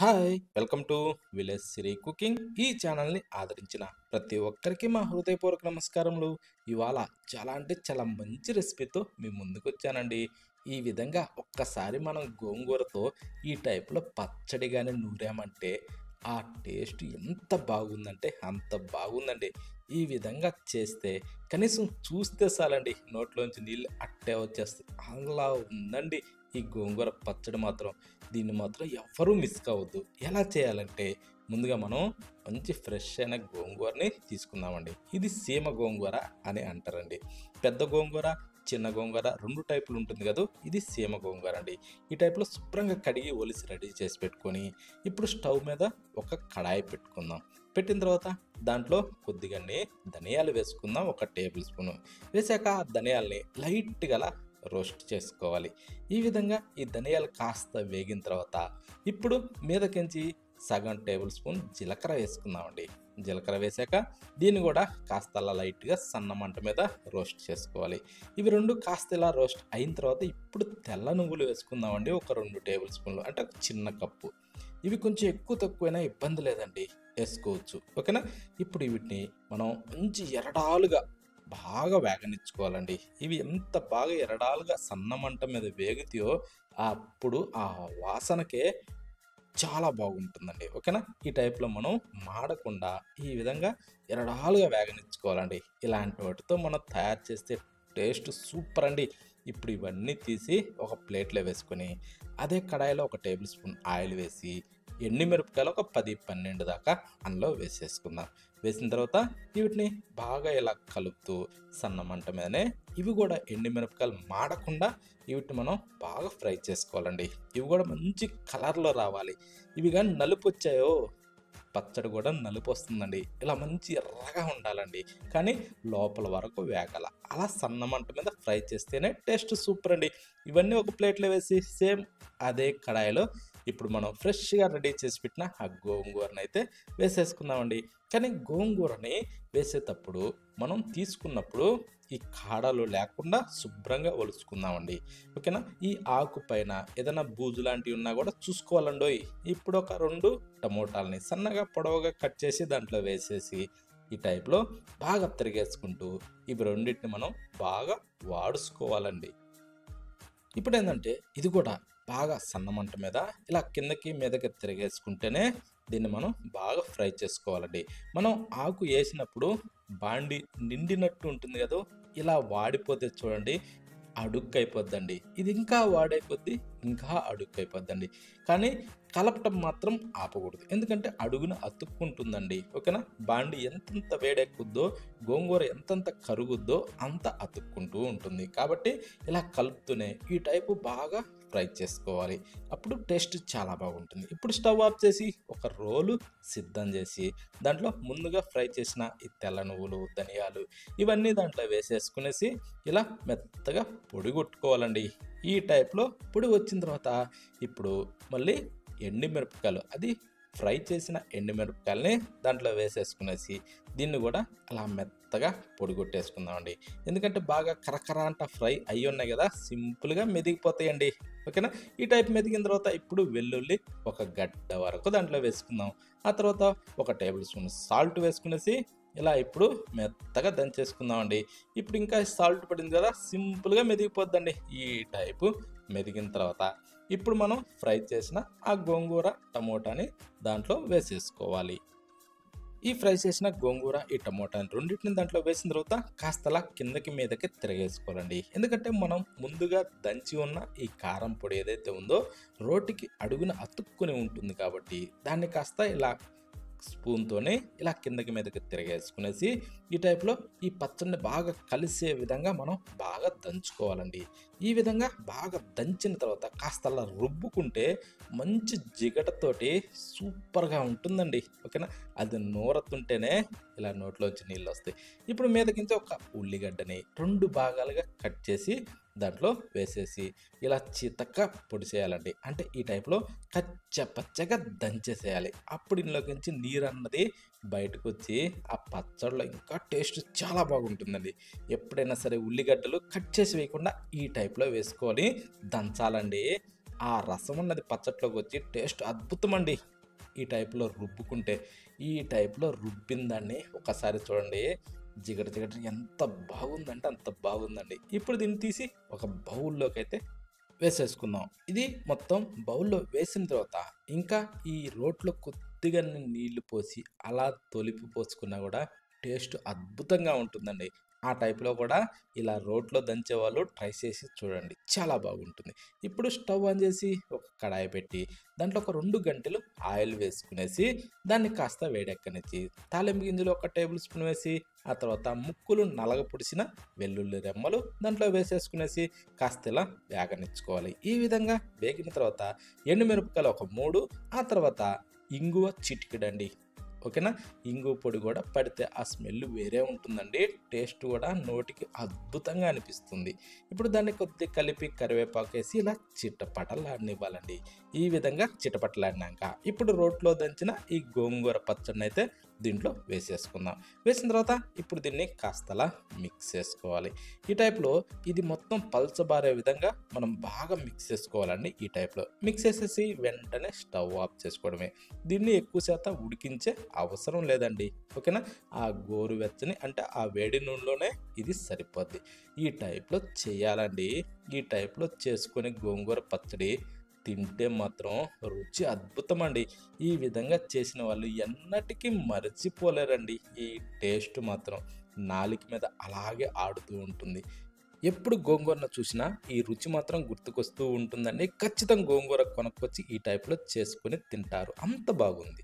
Hi welcome to village Siri cooking. ఈ ఛానల్ని ఆదరించిన ప్రతి ఒక్కరికి మా హృదయపూర్వక నమస్కారములు. ఇవాళ చాలా మంచి రెసిపీతో మీ ముందుకు వచ్చానండి. ఈ విధంగా ఒక్కసారి మనం గోంగూరతో ఈ టైప్లో పచ్చడి కానీ నూరామంటే ఆ టేస్ట్ ఎంత బాగుందంటే అంత బాగుందండి. ఈ విధంగా చేస్తే కనీసం చూస్తే చాలండి నోట్లోంచి నీళ్ళు అట్టే వచ్చేస్తాయి. అలా ఉందండి ఈ గోంగూర పచ్చడి మాత్రం. దీన్ని మాత్రం ఎవ్వరూ మిస్ కావద్దు. ఎలా చేయాలంటే ముందుగా మనం మంచి ఫ్రెష్ అయిన గోంగూరని తీసుకుందామండి. ఇది సీమ గోంగూర అని అంటారండి. పెద్ద గోంగూర, చిన్న గోంగూర 2 టైపులు ఉంటుంది కదా. ఇది సీమ గోంగూర అండి. ఈ టైప్లో శుభ్రంగా కడిగి ఒలిసి రెడీ చేసి పెట్టుకొని ఇప్పుడు స్టవ్ మీద ఒక కడాయి పెట్టుకుందాం. పెట్టిన తర్వాత దాంట్లో కొద్దిగానే ధనియాలు వేసుకుందాం. 1 టేబుల్ స్పూన్ వేసాక ఆ ధనియాల్ని లైట్గా రోస్ట్ చేసుకోవాలి. ఈ విధంగా ఈ ధనియాలు కాస్త వేగిన తర్వాత ఇప్పుడు మీదకించి సగం టేబుల్ స్పూన్ జీలకర్ర వేసుకుందామండి. జీలకర్ర వేసాక దీన్ని కూడా కాస్త అలా లైట్గా సన్న మంట మీద రోస్ట్ చేసుకోవాలి. ఇవి 2 కాస్త ఇలా రోస్ట్ అయిన తర్వాత ఇప్పుడు తెల్ల నువ్వులు వేసుకుందామండి. ఒక 2 టేబుల్ స్పూన్లు అంటే ఒక చిన్న కప్పు. ఇవి కొంచెం ఎక్కువ తక్కువైనా ఇబ్బంది లేదండి, వేసుకోవచ్చు. ఓకేనా. ఇప్పుడు వీటిని మనం మంచి ఎరడాలుగా బాగా వేగనిచ్చుకోవాలండి. ఇవి ఎంత బాగా ఎరడాలుగా సన్న మంట మీద వేగుతాయో అప్పుడు ఆ వాసనకే చాలా బాగుంటుందండి. ఓకేనా. ఈ టైప్లో మనం మాడకుండా ఈ విధంగా ఎరడాలుగా వేగనిచ్చుకోవాలండి. ఇలాంటి వాటితో మనం తయారు చేస్తే టేస్ట్ సూపర్ అండి. ఇప్పుడు ఇవన్నీ తీసి ఒక ప్లేట్లో వేసుకొని అదే కడాయిలో 1 టేబుల్ స్పూన్ ఆయిల్ వేసి ఎండుమిరపకాయలు ఒక 10-12 దాకా అందులో వేసేసుకుందాం. వేసిన తర్వాత వీటిని బాగా ఇలా కలుపుతూ సన్న మంట మీదనే ఇవి కూడా ఎండుమిరపకాయలు మాడకుండా వీటిని మనం బాగా ఫ్రై చేసుకోవాలండి. ఇవి కూడా మంచి కలర్లో రావాలి. ఇవి కానీ నలుపు వచ్చాయో పచ్చడి కూడా నలుపు వస్తుందండి. ఇలా మంచి ఎర్రగా ఉండాలండి, కానీ లోపల వరకు వేగాల. అలా సన్న మంట మీద ఫ్రై చేస్తేనే టేస్ట్ సూపర్ అండి. ఇవన్నీ ఒక ప్లేట్లో వేసి సేమ్ అదే కడాయిలో ఇప్పుడు మనం ఫ్రెష్గా రెడీ చేసి పెట్టిన ఆ గోంగూరని అయితే వేసేసుకుందామండి. కానీ గోంగూరని వేసేటప్పుడు మనం తీసుకున్నప్పుడు ఈ కాడలు లేకుండా శుభ్రంగా ఒలుచుకుందామండి. ఓకేనా. ఈ ఆకు పైన ఏదైనా బూజు లాంటివి ఉన్నా కూడా చూసుకోవాలండోయ్. ఇప్పుడు ఒక 2 టమోటాలని సన్నగా పొడవుగా కట్ చేసి దాంట్లో వేసేసి ఈ టైప్లో బాగా తిరిగేసుకుంటూ ఇవి రెండింటిని మనం బాగా వాడుకోవాలండి. ఇప్పుడు ఏంటంటే ఇది కూడా బాగా సన్నమంట మీద ఇలా కిందకి మీదకి తిరిగేసుకుంటేనే దీన్ని మనం బాగా ఫ్రై చేసుకోవాలండి. మనం ఆకు వేసినప్పుడు బాండి నిండినట్టు ఉంటుంది కదా, ఇలా వాడిపోతే చూడండి అడుక్కైపోద్దండి. ఇది ఇంకా వాడైపోద్ది, ఇంకా అడుక్కైపోద్దండి. కానీ కలపటం మాత్రం ఆపకూడదు, ఎందుకంటే అడుగున అతుక్కుంటుందండి. ఓకేనా. బాండి ఎంతెంత వేడెక్కుద్దో గోంగూర ఎంతంత కరుగుద్దో అంత అతుక్కుంటూ ఉంటుంది. కాబట్టి ఇలా కలుపుతూనే ఈ టైపు బాగా ఫ్రై చేసుకోవాలి. అప్పుడు టేస్ట్ చాలా బాగుంటుంది. ఇప్పుడు స్టవ్ ఆఫ్ చేసి ఒక రోలు సిద్ధం చేసి దాంట్లో ముందుగా ఫ్రై చేసిన ఈ తెల్ల నువ్వులు, ధనియాలు ఇవన్నీ దాంట్లో వేసేసుకునేసి ఇలా మెత్తగా పొడి కొట్టుకోవాలండి. ఈ టైప్లో పొడి వచ్చిన తర్వాత ఇప్పుడు మళ్ళీ ఎండుమిరపకాయలు, అది ఫ్రై చేసిన ఎండుమిరపకాయలని దాంట్లో వేసేసుకునేసి దీన్ని కూడా అలా మెత్తగా పొడి కొట్టేసుకుందామండి. ఎందుకంటే బాగా కరకర అంట ఫ్రై అయ్యి ఉన్నాయి కదా, సింపుల్గా మెదిగిపోతాయండి. ఓకేనా. ఈ టైప్ మెదిగిన తర్వాత ఇప్పుడు వెల్లుల్లి ఒక గడ్డ వరకు దాంట్లో వేసుకుందాం. ఆ తర్వాత 1 టేబుల్ స్పూన్ సాల్ట్ వేసుకునేసి ఇలా ఇప్పుడు మెత్తగా దంచేసుకుందామండి. ఇప్పుడు ఇంకా సాల్ట్ పడింది కదా, సింపుల్గా మెదిగిపోద్దండి. ఈ టైపు మెదిగిన తర్వాత ఇప్పుడు మనం ఫ్రై చేసిన ఆ గోంగూర, టమోటాని దాంట్లో వేసేసుకోవాలి. ఈ ఫ్రై చేసిన గోంగూర, ఈ టమోటాని రెండింటిని దాంట్లో వేసిన తర్వాత కాస్తలా కిందకి మీదకి తిరగేసుకోవాలండి. ఎందుకంటే మనం ముందుగా దంచి ఉన్న ఈ కారం పొడి ఏదైతే ఉందో రోటికి అడుగున అతుక్కుని ఉంటుంది కాబట్టి దాన్ని కాస్త ఇలా స్పూన్తోనే ఇలా కిందకి మీదకి తిరగేసుకునేసి ఈ టైప్లో ఈ పచ్చడిని బాగా కలిసే విధంగా మనం బాగా దంచుకోవాలండి. ఈ విధంగా బాగా దంచిన తర్వాత కాస్త అలా రుబ్బుకుంటే మంచి జిగటతోటి సూపర్గా ఉంటుందండి. ఓకేనా. అది నూరతుంటేనే ఇలా నోట్లోంచి నీళ్ళు వస్తాయి. ఇప్పుడు మీదకించి ఒక ఉల్లిగడ్డని 2 భాగాలుగా కట్ చేసి దాంట్లో వేసేసి ఇలా చితక్క పొడి చేయాలండి. అంటే ఈ టైప్లో పచ్చగా దంచేసేయాలి. అప్పుడు ఇందులోకించి నీరు అన్నది బయటకు వచ్చి ఆ పచ్చడిలో ఇంకా టేస్ట్ చాలా బాగుంటుందండి. ఎప్పుడైనా సరే ఉల్లిగడ్డలు కట్ చేసి వేయకుండా ఈ టైప్లో వేసుకొని దంచాలండి. ఆ రసం అన్నది పచ్చట్లోకి వచ్చి టేస్ట్ అద్భుతం అండి. ఈ టైప్లో రుబ్బుకుంటే ఈ టైప్లో రుబ్బిన దాన్ని ఒకసారి చూడండి, జిగట జిగట ఎంత బాగుందంటే అంత బాగుందండి. ఇప్పుడు దీన్ని తీసి ఒక బౌల్లోకి అయితే వేసేసుకుందాం. ఇది మొత్తం బౌల్‌లో వేసిన తర్వాత ఇంకా ఈ రోట్లో కొద్దిగా నీళ్లు పోసి అలా తొలిపి పోసుకున్నా గూడా టేస్ట్ అద్భుతంగా ఉంటుందండి. ఆ టైప్‌లో కూడా ఇలా రోట్లో దంచేవాళ్ళు ట్రై చేసి చూడండి. చాలా బాగుంటుంది. ఇప్పుడు స్టవ్ ఆన్ చేసి ఒక కడాయి పెట్టి దాంట్లో ఒక 2 గంటెలు ఆయిల్ వేసుకునేసి దాన్ని కాస్త వేడెక్కనిచ్చి తాలింపు గింజలు ఒక టేబుల్ స్పూన్ వేసి ఆ తర్వాత ముక్కలు నలగపొడిసిన వెల్లుల్లి రెమ్మలు దాంట్లో వేసేసుకునేసి కాస్త ఇలా వేగనిచ్చుకోవాలి. ఈ విధంగా వేగిన తర్వాత ఎండుమిరపకాయలు ఒక 3 ఆ తర్వాత ఇంగువ చిటికెడండి. ఓకేనా? ఇంగువ పొడి కూడా పడితే ఆ స్మెల్ వేరే ఉంటుందండి. టేస్ట్ కూడా నోటికి అద్భుతంగా అనిపిస్తుంది. ఇప్పుడు దాన్ని కొద్దిగా కలిపి కరివేపాకేసి ఇలా చిటపటలాడనివ్వాలండి. ఈ విధంగా చిటపటలాడినాక ఇప్పుడు రోట్లో దంచిన ఈ గోంగూర పచ్చడినైతే దీంట్లో వేసేసుకుందాం. వేసిన తర్వాత ఇప్పుడు దీన్ని కాస్తలా మిక్స్ చేసుకోవాలి. ఈ టైప్లో ఇది మొత్తం పల్చబారే విధంగా మనం బాగా మిక్స్ చేసుకోవాలండి. ఈ టైప్లో మిక్స్ చేసేసి వెంటనే స్టవ్ ఆఫ్ చేసుకోవడమే. దీన్ని ఎక్కువ శాతం ఉడికించే అవసరం లేదండి. ఓకేనా? ఆ గోరువెచ్చని అంటే ఆ వేడి నూనెలోనే ఇది సరిపోద్ది. ఈ టైప్లో చేయాలండి. ఈ టైప్లో చేసుకొని గోంగూర పచ్చడి తింటే మాత్రం రుచి అద్భుతమండి. ఈ విధంగా చేసిన వాళ్ళు ఎన్నటికీ మరచిపోలేరండి. ఈ టేస్ట్ మాత్రం నాలుక మీద అలాగే ఆడుతూ ఉంటుంది. ఎప్పుడు గోంగూరను చూసినా ఈ రుచి మాత్రం గుర్తుకొస్తూ ఉంటుందండి. ఖచ్చితంగా గోంగూర కొనుక్కొచ్చి ఈ టైప్లో చేసుకొని తింటారు. అంత బాగుంది.